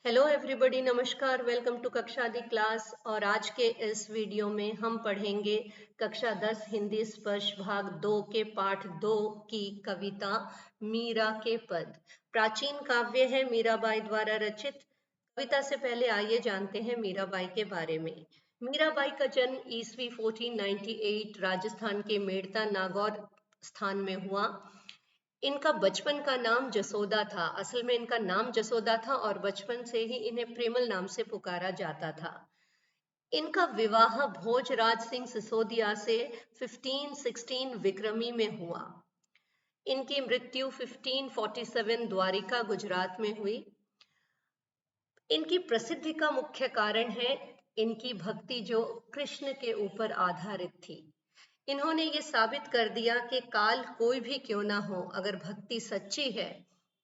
Hello everybody, नमस्कार। Welcome to कक्षा दी class. और आज के इस वीडियो में हम पढ़ेंगे कक्षा 10 हिंदी स्पर्श भाग 2 के पाठ 2 की कविता मीरा के पद। प्राचीन काव्य है, मीराबाई द्वारा रचित। कविता से पहले आइए जानते हैं मीराबाई के बारे में। मीराबाई का जन्म ईस्वी 1498 राजस्थान के मेड़ता नागौर स्थान में हुआ। इनका बचपन का नाम जसोदा था। असल में इनका नाम जसोदा था और बचपन से ही इन्हें प्रेमल नाम से पुकारा जाता था। इनका विवाह भोजराज सिंह सिसोदिया से 1516 विक्रमी में हुआ। इनकी मृत्यु 1547 द्वारिका गुजरात में हुई। इनकी प्रसिद्धि का मुख्य कारण है इनकी भक्ति जो कृष्ण के ऊपर आधारित थी। इन्होंने ये साबित कर दिया कि काल कोई भी क्यों ना हो, अगर भक्ति सच्ची है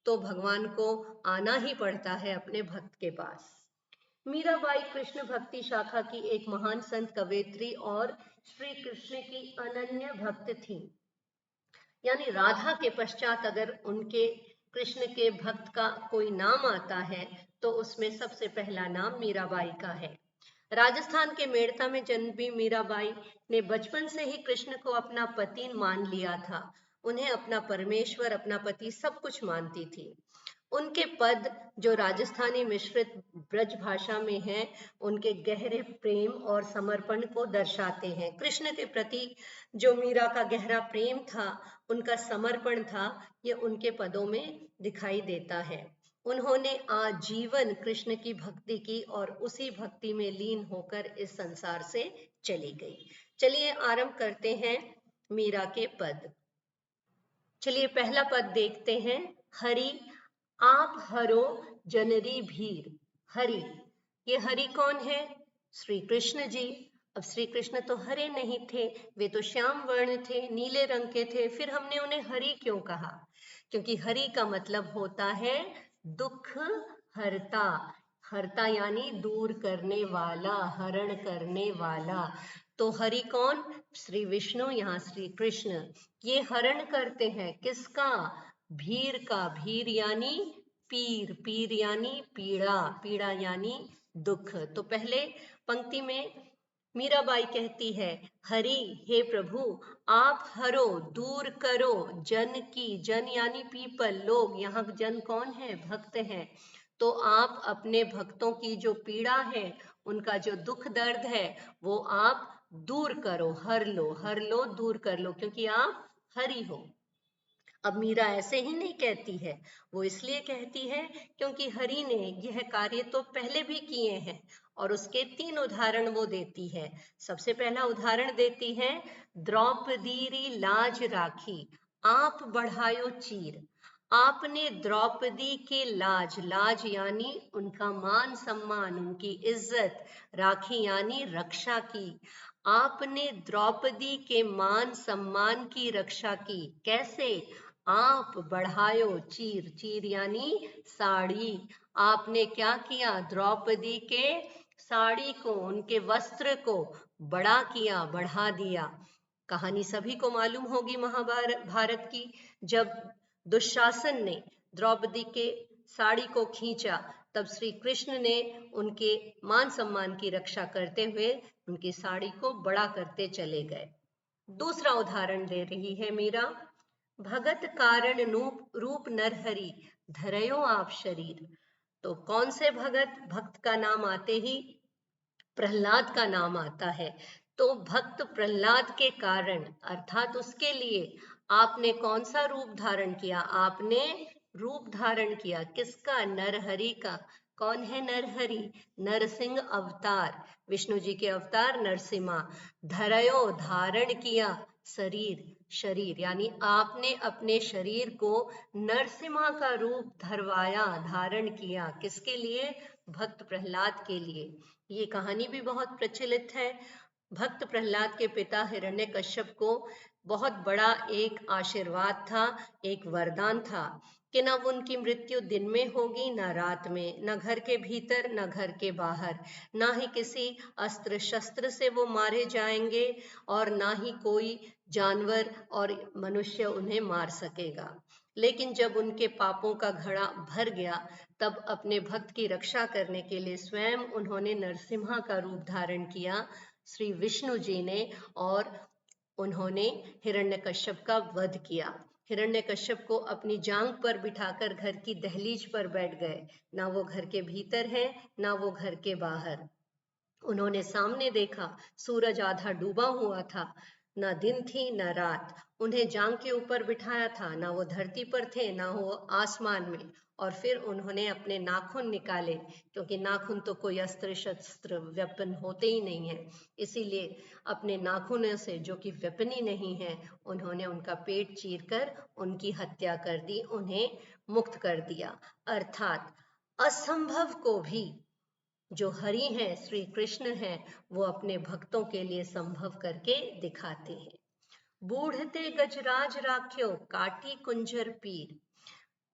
तो भगवान को आना ही पड़ता है अपने भक्त के पास। मीराबाई कृष्ण भक्ति शाखा की एक महान संत कवयित्री और श्री कृष्ण की अनन्य भक्त थी। यानी राधा के पश्चात अगर उनके कृष्ण के भक्त का कोई नाम आता है तो उसमें सबसे पहला नाम मीराबाई का है। राजस्थान के मेड़ता में जन्मी मीराबाई ने बचपन से ही कृष्ण को अपना पति मान लिया था। उन्हें अपना परमेश्वर, अपना पति सब कुछ मानती थी। उनके पद जो राजस्थानी मिश्रित ब्रज भाषा में हैं, उनके गहरे प्रेम और समर्पण को दर्शाते हैं। कृष्ण के प्रति जो मीरा का गहरा प्रेम था, उनका समर्पण था, ये उनके पदों में दिखाई देता है। उन्होंने आजीवन कृष्ण की भक्ति की और उसी भक्ति में लीन होकर इस संसार से चली गई। चलिए आरंभ करते हैं मीरा के पद। चलिए पहला पद देखते हैं। हरि आप हरो जनरी भीर। हरि, ये हरि कौन है? श्री कृष्ण जी। अब श्री कृष्ण तो हरे नहीं थे, वे तो श्याम वर्ण थे, नीले रंग के थे। फिर हमने उन्हें हरि क्यों कहा? क्योंकि हरि का मतलब होता है दुख हरता। हरता यानी दूर करने वाला, हरण करने वाला। तो हरि कौन? श्री विष्णु, यहाँ श्री कृष्ण। ये हरण करते हैं किसका? भीर का। भीर यानी पीर, पीर यानी पीड़ा, पीड़ा यानी दुख। तो पहले पंक्ति में मीराबाई कहती है, हरि हे प्रभु आप हरो, दूर करो जन की। जन यानी पीपल, लोग। यहाँ जन कौन है? भक्त हैं। तो आप अपने भक्तों की जो पीड़ा है, उनका जो दुख दर्द है, वो आप दूर करो, हर लो, हर लो, दूर कर लो, क्योंकि आप हरि हो। अब मीरा ऐसे ही नहीं कहती है, वो इसलिए कहती है क्योंकि हरि ने यह कार्य तो पहले भी किए हैं और उसके 3 उदाहरण वो देती है। सबसे पहला उदाहरण देती है, द्रौपदी री लाज राखी आप बढ़ायो चीर। आपने द्रौपदी के लाज, लाज यानी उनका मान सम्मान, उनकी इज्जत, राखी यानी रक्षा की। आपने द्रौपदी के मान सम्मान की रक्षा की। कैसे? आप बढ़ायो चीर, चीर यानी साड़ी। आपने क्या किया? द्रौपदी के साड़ी को, उनके वस्त्र को बड़ा किया, बढ़ा दिया। कहानी सभी को मालूम होगी महाभारत की। जब दुशासन ने द्रौपदी के साड़ी को खींचा, तब श्री कृष्ण ने उनके मान सम्मान की रक्षा करते हुए उनकी साड़ी को बड़ा करते चले गए। दूसरा उदाहरण दे रही है मीरा, भगत कारण रूप नरहरि धरयो आप शरीर। तो कौन से भगत? भक्त का नाम आते ही प्रहलाद का नाम आता है। तो भक्त प्रहलाद के कारण, अर्थात उसके लिए आपने कौन सा रूप धारण किया? आपने रूप धारण किया किसका? नरहरि का। कौन है नरहरि? नरसिंह अवतार, विष्णु जी के अवतार नरसिम्हा। धरयो धारण किया, शरीर, शरीर यानी आपने अपने शरीर को नरसिम्हा का रूप धरवाया, धारण किया। किसके लिए? भक्त प्रहलाद के लिए। ये कहानी भी बहुत प्रचलित है। भक्त प्रहलाद के पिता हिरण्यकश्यप को बहुत बड़ा एक आशीर्वाद था, एक वरदान था कि न उनकी मृत्यु दिन में होगी न रात में, न घर के भीतर न घर के बाहर, ना ही किसी अस्त्र शस्त्र से वो मारे जाएंगे और ना ही कोई जानवर और मनुष्य उन्हें मार सकेगा। लेकिन जब उनके पापों का घड़ा भर गया, तब अपने भक्त की रक्षा करने के लिए स्वयं उन्होंने नरसिम्हा का रूप धारण किया श्री विष्णु जी ने, और उन्होंने हिरण्यकश्यप का वध किया। हिरण्यकश्यप को अपनी जांघ पर बिठाकर घर की दहलीज पर बैठ गए। ना वो घर के भीतर है, ना वो घर के बाहर। उन्होंने सामने देखा, सूरज आधा डूबा हुआ था, ना दिन थी ना रात। उन्हें जांग के ऊपर बिठाया था, ना वो धरती पर थे ना वो आसमान में। और फिर उन्होंने अपने नाखून निकाले, क्योंकि नाखून तो कोई अस्त्र शस्त्र वेपन होते ही नहीं है, इसीलिए अपने नाखूनों से, जो कि वेपन ही नहीं है, उन्होंने उनका पेट चीरकर उनकी हत्या कर दी, उन्हें मुक्त कर दिया। अर्थात असंभव को भी जो हरि हैं, श्री कृष्ण हैं, वो अपने भक्तों के लिए संभव करके दिखाते हैं। बूढ़ते गजराज राख्यो काटी कुंजर पीर,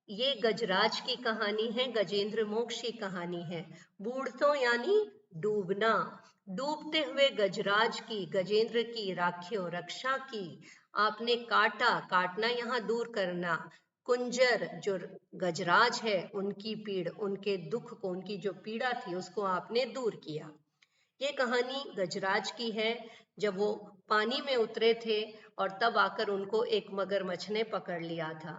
ये गजराज की कहानी है, गजेंद्र मोक्ष की कहानी है। बूढ़तो यानी डूबना, डूबते हुए गजराज की, गजेंद्र की राख्यो रक्षा की, आपने काटा, काटना यहाँ दूर करना, कुंजर जो गजराज है उनकी पीड़, उनके दुख को, उनकी जो पीड़ा थी उसको आपने दूर किया। ये कहानी गजराज की है, जब वो पानी में उतरे थे और तब आकर उनको एक मगरमच्छ ने पकड़ लिया था।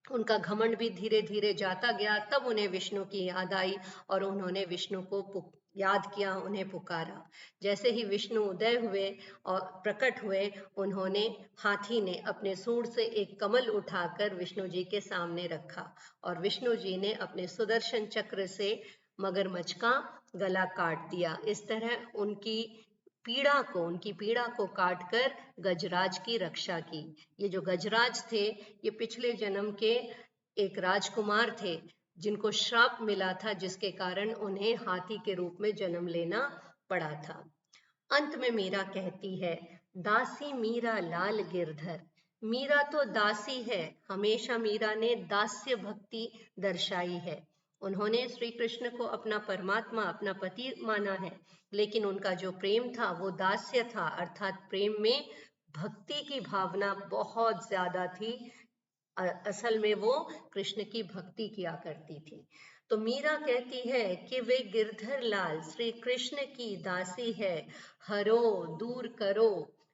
उनका घमंड भी धीरे धीरे जाता गया, तब उन्हें विष्णु की याद आई और उन्होंने विष्णु को याद किया, उन्हें पुकारा। जैसे ही विष्णु उदय हुए और प्रकट हुए, उन्होंने, हाथी ने अपने सूंड से एक कमल उठाकर विष्णु जी के सामने रखा और विष्णु जी ने अपने सुदर्शन चक्र से मगरमच्छ का गला काट दिया। इस तरह उनकी पीड़ा को काटकर गजराज की रक्षा की। ये जो गजराज थे, ये पिछले जन्म के एक राजकुमार थे जिनको श्राप मिला था, जिसके कारण उन्हें हाथी के रूप में जन्म लेना पड़ा था। अंत में मीरा कहती है, दासी मीरा लाल गिरधर। मीरा तो दासी है, हमेशा मीरा ने दास्य भक्ति दर्शाई है। उन्होंने श्री कृष्ण को अपना परमात्मा, अपना पति माना है, लेकिन उनका जो प्रेम था वो दास्य था, अर्थात प्रेम में भक्ति की भावना बहुत ज्यादा थी। असल में वो कृष्ण की भक्ति किया करती थी। तो मीरा कहती है कि वे गिरधर लाल श्री कृष्ण की दासी है। हरो, दूर करो,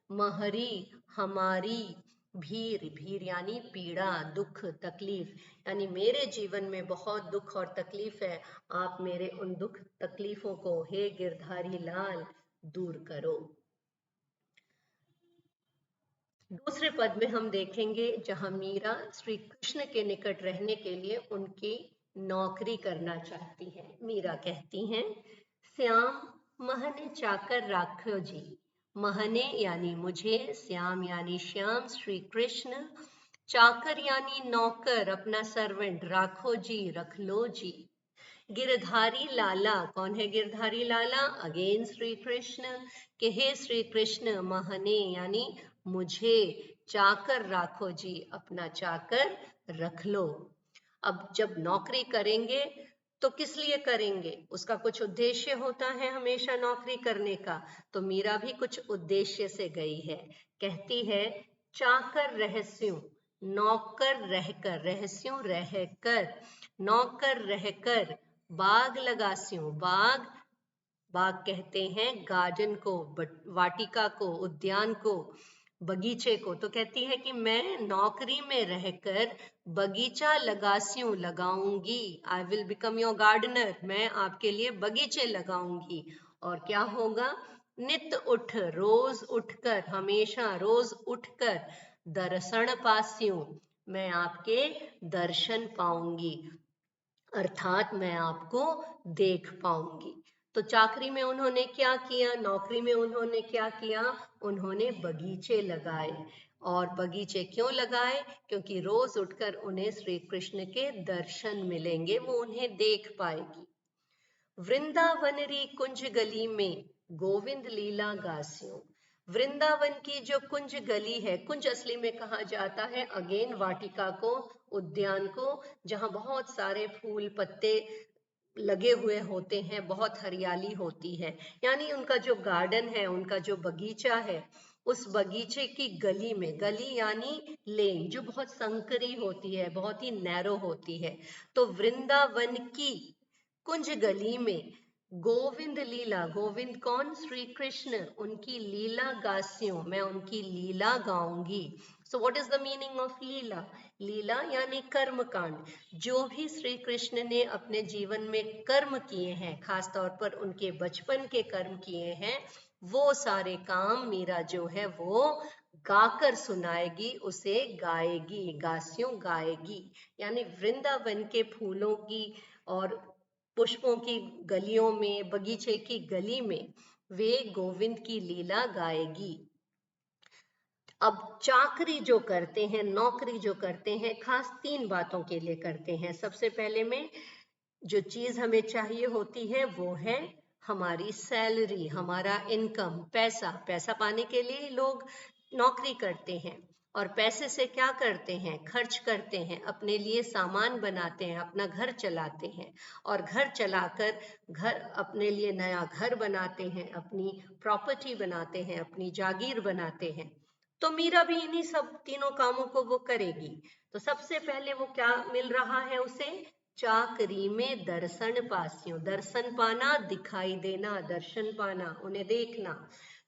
महरी, हमारी, भीर, भीर यानी पीड़ा, दुख, तकलीफ, यानी मेरे जीवन में बहुत दुख और तकलीफ है, आप मेरे उन दुख तकलीफों को हे गिरधारी लाल दूर करो। दूसरे पद में हम देखेंगे जहां मीरा श्री कृष्ण के निकट रहने के लिए उनकी नौकरी करना चाहती है। मीरा कहती हैं, श्याम महने चाकर राख्यो जी। महने यानी मुझे, श्याम यानी श्याम श्री कृष्ण, चाकर यानी नौकर, अपना सर्वेंट, राखो जी रख लो जी। गिरधारी लाला, कौन है गिरधारी लाला? अगेन श्री कृष्ण, के हे श्री कृष्ण, महने यानी मुझे, चाकर राखो जी, अपना चाकर रख लो। अब जब नौकरी करेंगे तो किस लिए करेंगे? उसका कुछ उद्देश्य होता है हमेशा नौकरी करने का। तो मीरा भी कुछ उद्देश्य से गई है। कहती है, चाकर रहस्यों, नौकर रहकर, रहस्यों रहकर, नौकर रहकर, बाग लगास्यों, बाग, बाग कहते हैं गार्डन को, वाटिका को, उद्यान को, बगीचे को। तो कहती है कि मैं नौकरी में रहकर बगीचा लगास्यूं, लगाऊंगी। I will become your gardener, मैं आपके लिए बगीचे लगाऊंगी। और क्या होगा? नित उठ, रोज उठकर, हमेशा रोज उठकर, दर्शन पास्यूं, मैं आपके दर्शन पाऊंगी, अर्थात मैं आपको देख पाऊंगी। तो चाकरी में उन्होंने क्या किया, नौकरी में उन्होंने क्या किया? उन्होंने बगीचे लगाए। और बगीचे क्यों लगाए? क्योंकि रोज उठकर उन्हें श्री कृष्ण के दर्शन मिलेंगे, वो उन्हें देख पाएगी। वृंदावन री कुंज गली में गोविंद लीला गास्यों। वृंदावन की जो कुंज गली है, कुंज असली में कहा जाता है अगेन वाटिका को, उद्यान को, जहां बहुत सारे फूल पत्ते लगे हुए होते हैं, बहुत हरियाली होती है, यानी उनका जो गार्डन है, उनका जो बगीचा है, उस बगीचे की गली में, गली यानी लेन जो बहुत संकरी होती है, बहुत ही नैरो होती है, तो वृंदावन की कुंज गली में गोविंद लीला, गोविंद कौन? श्री कृष्ण, उनकी लीला गास्यों, मैं उनकी लीला गाऊंगी। So what is the meaning of लीला? लीला यानी कर्म कांड। जो भी श्री कृष्ण ने अपने जीवन में कर्म किए हैं, खास तौर पर उनके बचपन के कर्म किए हैं, वो सारे काम मीरा जो है वो गाकर सुनाएगी, उसे गाएगी, गास्यों गाएगी। यानी वृंदावन के फूलों की और पुष्पों की गलियों में, बगीचे की गली में वे गोविंद की लीला गाएगी। अब चाकरी जो करते हैं, नौकरी जो करते हैं, खास 3 बातों के लिए करते हैं। सबसे पहले में जो चीज हमें चाहिए होती है वो है हमारी सैलरी, हमारा इनकम, पैसा। पैसा पाने के लिए लोग नौकरी करते हैं, और पैसे से क्या करते हैं? खर्च करते हैं, अपने लिए सामान बनाते हैं, अपना घर चलाते हैं, और घर चलाकर घर अपने लिए नया घर बनाते हैं, अपनी प्रॉपर्टी बनाते हैं, अपनी जागीर बनाते हैं। तो मीरा भी इन्हीं सब तीनों कामों को वो करेगी। तो सबसे पहले वो क्या मिल रहा है उसे? चाकरी में दर्शन पास्यों, दर्शन पाना, दिखाई देना, दर्शन पाना, उन्हें देखना।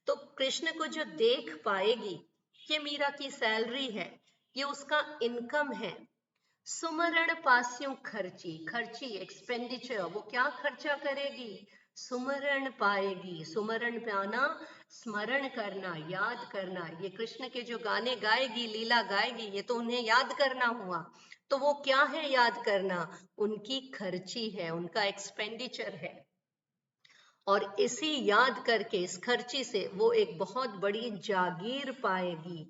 तो कृष्ण को जो देख पाएगी, ये मीरा की सैलरी है, ये उसका इनकम है। सुमरण पास्यों खर्ची, खर्ची एक्सपेंडिचर, वो क्या खर्चा करेगी? सुमरण पाएगी। सुमरण पाना, स्मरण करना, याद करना। ये कृष्ण के जो गाने गाएगी, लीला गाएगी, ये तो उन्हें याद करना हुआ। तो वो क्या है याद करना? उनकी खर्ची है, उनका एक्सपेंडिचर है। और इसी याद करके, इस खर्ची से वो एक बहुत बड़ी जागीर पाएगी।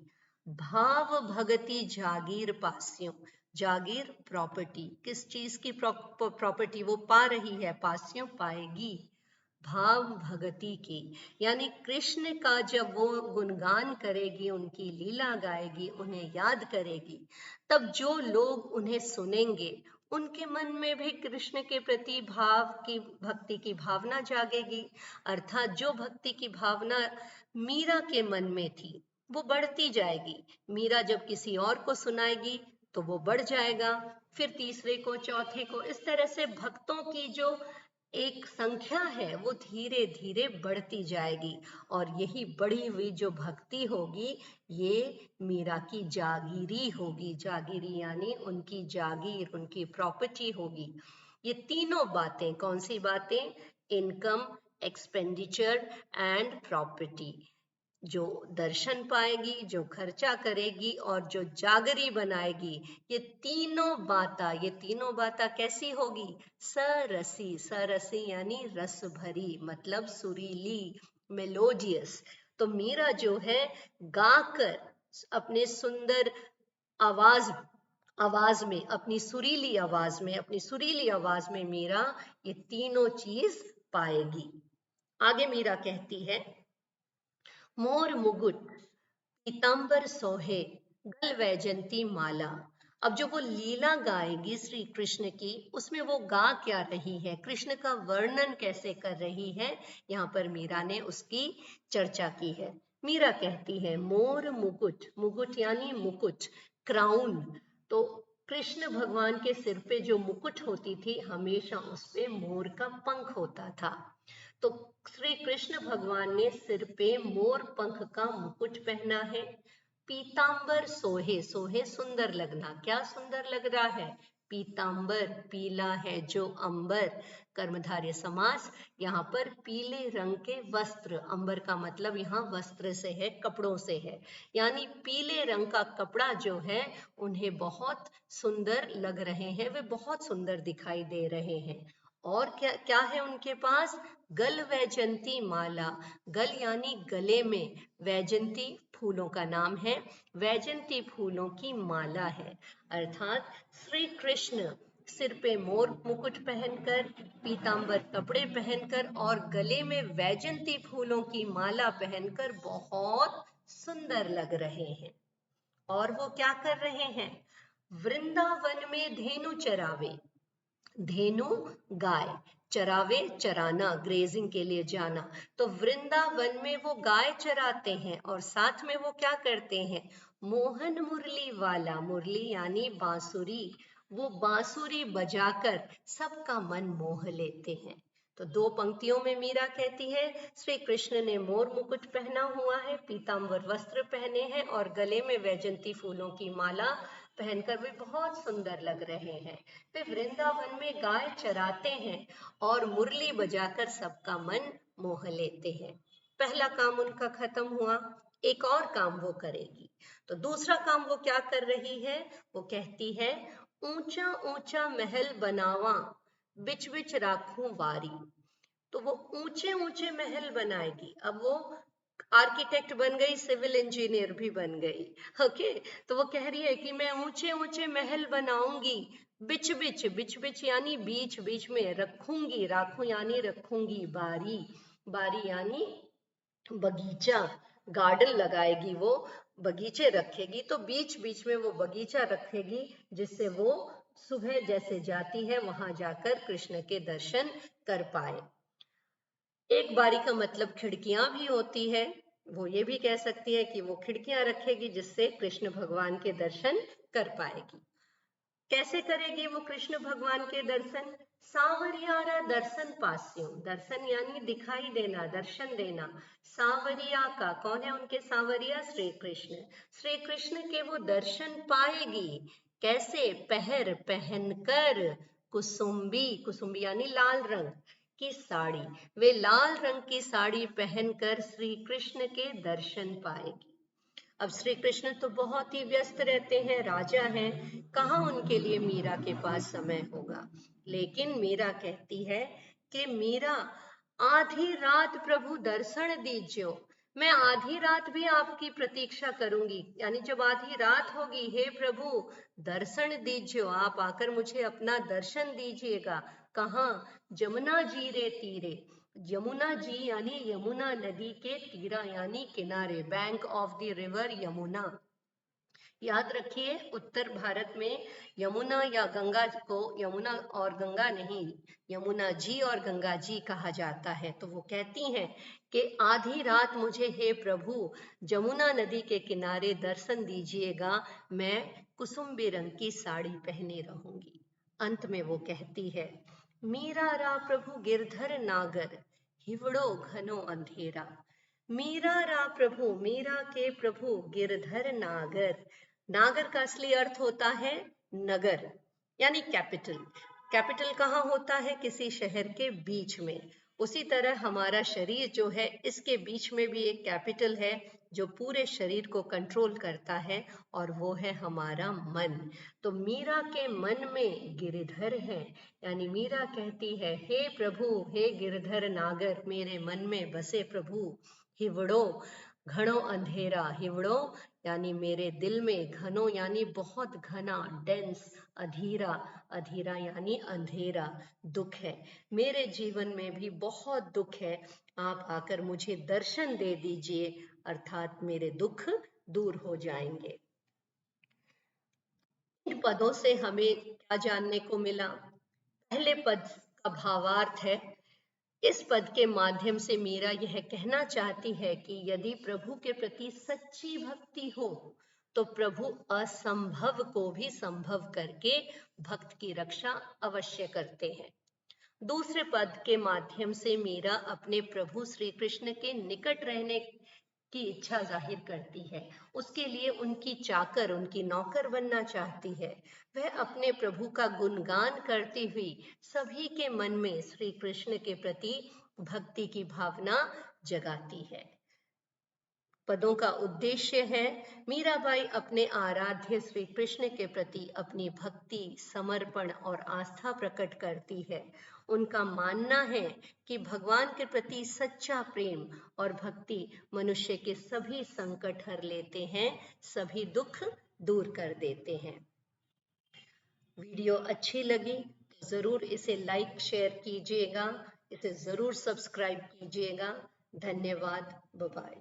भाव भगति जागीर पास्यों, जागीर प्रॉपर्टी, किस चीज की प्रॉपर्टी वो पा रही है? पास्यों, पाएगी, भाव भगति की। यानी कृष्ण का जब वो गुणगान करेगी, उनकी लीला गाएगी, उन्हें याद करेगी, तब जो लोग उन्हें सुनेंगे उनके मन में भी कृष्ण के प्रति भाव की, भक्ति की भावना जागेगी। अर्थात जो भक्ति की भावना मीरा के मन में थी वो बढ़ती जाएगी। मीरा जब किसी और को सुनाएगी तो वो बढ़ जाएगा, फिर तीसरे को, चौथे को, इस तरह से भक्तों की जो एक संख्या है वो धीरे धीरे बढ़ती जाएगी। और यही बढ़ी हुई जो भक्ति होगी, ये मीरा की जागीरी होगी। जागीरी यानी उनकी जागीर, उनकी प्रॉपर्टी होगी। ये तीनों बातें, कौन सी बातें? Income, expenditure and property. जो दर्शन पाएगी, जो खर्चा करेगी और जो जागरी बनाएगी, ये तीनों बाता कैसी होगी? सरसी, सरसी यानी रस भरी, मतलब सुरीली, मेलोडियस। तो मीरा जो है गाकर अपने सुंदर आवाज आवाज में, अपनी सुरीली आवाज में, अपनी सुरीली आवाज में मीरा ये तीनों चीज पाएगी। आगे मीरा कहती है, मोर मुकुट पीतांबर सोहे, गल वैजंती माला। अब जो वो लीला गाएगी श्री कृष्ण की, उसमें वो गा क्या रही है, कृष्ण का वर्णन कैसे कर रही है, यहाँ पर मीरा ने उसकी चर्चा की है। मीरा कहती है, मोर मुकुट, मुकुट यानी मुकुट, क्राउन। तो कृष्ण भगवान के सिर पे जो मुकुट होती थी, हमेशा उस पे मोर का पंख होता था। तो श्री कृष्ण भगवान ने सिर पे मोर पंख का मुकुट पहना है। पीतांबर सोहे, सोहे सुंदर लगना, क्या सुंदर लग रहा है? पीतांबर, पीला है जो अंबर, कर्मधारय समास। यहाँ पर पीले रंग के वस्त्र, अंबर का मतलब यहाँ वस्त्र से है, कपड़ों से है। यानी पीले रंग का कपड़ा जो है, उन्हें बहुत सुंदर लग रहे हैं, वे बहुत सुंदर दिखाई दे रहे हैं। और क्या क्या है उनके पास? गल वैजंती माला, गल यानी गले में, वैजंती फूलों का नाम है, वैजंती फूलों की माला है। अर्थात श्री कृष्ण सिर पे मोर मुकुट पहनकर, पीतांबर कपड़े पहनकर और गले में वैजंती फूलों की माला पहनकर बहुत सुंदर लग रहे हैं। और वो क्या कर रहे हैं? वृंदावन में धेनु चरावे, धेनु गाय, चरावे चराना, ग्रेजिंग के लिए जाना। तो वृंदावन में वो गाय चराते हैं और साथ में वो क्या करते हैं, मोहन मुरली वाला, मुरली यानी बांसुरी, वो बांसुरी बजाकर सबका मन मोह लेते हैं। तो दो पंक्तियों में मीरा कहती है, श्री कृष्ण ने मोर मुकुट पहना हुआ है, पीतांबर वस्त्र पहने हैं और गले में वैजंती फूलों की माला पहनकर वे बहुत सुंदर लग रहे हैं। वे वृंदावन में गाय चराते हैं और मुरली बजाकर सबका मन मोह लेते हैं। पहला काम उनका खत्म हुआ, एक और काम वो करेगी। तो दूसरा काम वो क्या कर रही है, वो कहती है, ऊंचा ऊंचा महल बनावा, बिच बिच राखूं बारी। तो वो ऊंचे ऊंचे महल बनाएगी। अब वो आर्किटेक्ट बन गई, सिविल इंजीनियर भी बन गई। ओके, तो वो कह रही है कि मैं ऊंचे ऊंचे महल बनाऊंगी, बिच बिच, बिच बिच यानी बीच बीच में, रखूंगी, राखू यानी रखूंगी, बारी, बारी यानी बगीचा, गार्डन लगाएगी, वो बगीचे रखेगी। तो बीच बीच में वो बगीचा रखेगी, जिससे वो सुबह जैसे जाती है वहां जाकर कृष्ण के दर्शन कर पाए। एक बारी का मतलब खिड़कियां भी होती है, वो ये भी कह सकती है कि वो खिड़कियां रखेगी जिससे कृष्ण भगवान के दर्शन कर पाएगी। कैसे करेगी वो कृष्ण भगवान के दर्शन, सावरियारा दर्शन पास्यों, दर्शन यानी दिखाई देना, दर्शन देना। सावरिया का कौन है, उनके सावरिया श्री कृष्ण, श्री कृष्ण के वो दर्शन पाएगी। कैसे, पहर पहनकर, कुसुम्बी, कुसुम्बी यानी लाल रंग की साड़ी, वे लाल रंग की साड़ी पहनकर श्री कृष्ण के दर्शन पाएगी। अब श्री कृष्ण तो बहुत ही व्यस्त रहते हैं, राजा हैं, कहाँ उनके लिए मीरा के पास समय होगा। लेकिन मीरा कहती है कि मीरा, आधी रात प्रभु दर्शन दीजियो, मैं आधी रात भी आपकी प्रतीक्षा करूंगी, यानी जब आधी रात होगी, हे प्रभु दर्शन दीजियो, आप आकर मुझे अपना दर्शन दीजिएगा। कहाँ, जमुना जी रे तीरे, यमुना जी यानी यमुना नदी के तीरा यानी किनारे, bank of the river Yamuna. याद रखिए, उत्तर भारत में यमुना या गंगा को यमुना और गंगा नहीं, यमुना जी और गंगा जी कहा जाता है। तो वो कहती हैं कि आधी रात मुझे हे प्रभु जमुना नदी के किनारे दर्शन दीजिएगा, मैं कुसुम्बी रंग की साड़ी पहने रहूंगी। अंत में वो कहती है, मीरा रा प्रभु गिरधर नागर, हिवड़ो घनो अंधेरा। मीरा रा प्रभु, मीरा के प्रभु गिरधर नागर, नागर का असली अर्थ होता है नगर यानी कैपिटल। कैपिटल कहाँ होता है, किसी शहर के बीच में। उसी तरह हमारा शरीर जो है, इसके बीच में भी एक कैपिटल है जो पूरे शरीर को कंट्रोल करता है, और वो है हमारा मन। तो मीरा के मन में गिरधर है, यानी मीरा कहती है, हे प्रभु, हे गिरधर नागर, मेरे मन में बसे प्रभु। हिवड़ो, घनो अंधेरा, हिवड़ो यानी मेरे दिल में, घनो यानी बहुत घना, डेंस, अधीरा, अधीरा यानी अंधेरा, दुख है, मेरे जीवन में भी बहुत दुख है, आप आकर मुझे दर्शन दे दीजिए, अर्थात मेरे दुख दूर हो जाएंगे। इन पदों से हमें क्या जानने को मिला, पहले पद का भावार्थ है, इस पद के माध्यम से मीरा यह कहना चाहती है कि यदि प्रभु के प्रति सच्ची भक्ति हो तो प्रभु असंभव को भी संभव करके भक्त की रक्षा अवश्य करते हैं। दूसरे पद के माध्यम से मीरा अपने प्रभु श्री कृष्ण के निकट रहने की इच्छा जाहिर करती है, उसके लिए उनकी चाकर, उनकी नौकर बनना चाहती है। वह अपने प्रभु का गुणगान करती हुई सभी के मन में श्री कृष्ण के प्रति भक्ति की भावना जगाती है। पदों का उद्देश्य है, मीराबाई अपने आराध्य श्री कृष्ण के प्रति अपनी भक्ति, समर्पण और आस्था प्रकट करती है। उनका मानना है कि भगवान के प्रति सच्चा प्रेम और भक्ति मनुष्य के सभी संकट हर लेते हैं, सभी दुख दूर कर देते हैं। वीडियो अच्छी लगी तो जरूर इसे लाइक शेयर कीजिएगा, इसे जरूर सब्सक्राइब कीजिएगा। धन्यवाद, बाय बाय।